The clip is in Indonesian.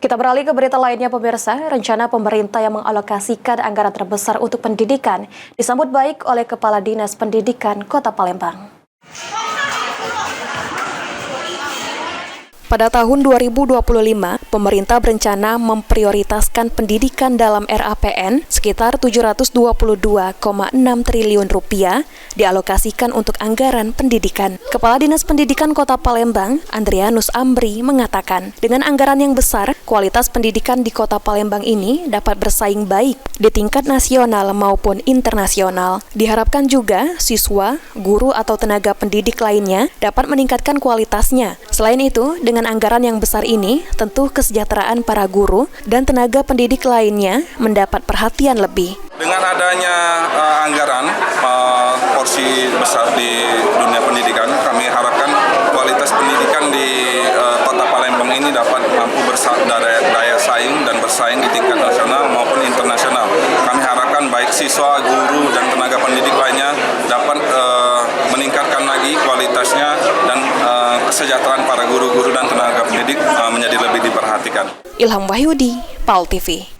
Kita beralih ke berita lainnya, pemirsa. Rencana pemerintah yang mengalokasikan anggaran terbesar untuk pendidikan disambut baik oleh Kepala Dinas Pendidikan Kota Palembang. Pada tahun 2025, pemerintah berencana memprioritaskan pendidikan dalam RAPN sekitar Rp722,6 triliun dialokasikan untuk anggaran pendidikan. Kepala Dinas Pendidikan Kota Palembang, Andrianus Ambri, mengatakan, dengan anggaran yang besar, kualitas pendidikan di Kota Palembang ini dapat bersaing baik di tingkat nasional maupun internasional. Diharapkan juga siswa, guru atau tenaga pendidik lainnya dapat meningkatkan kualitasnya. Selain itu, dengan anggaran yang besar ini, tentu kesejahteraan para guru dan tenaga pendidik lainnya mendapat perhatian lebih. Dengan adanya anggaran porsi besar di dunia pendidikan, kami harapkan kualitas pendidikan di Kota Palembang ini dapat mampu daya saing dan bersaing di tingkat nasional maupun internasional. Kami harapkan baik siswa, guru, dan tenaga pendidik lainnya dapat meningkatkan lagi kualitasnya dan kesejahteraan para guru-guru dan tenaga pendidik menjadi lebih diperhatikan. Ilham Wahyudi, PAL TV.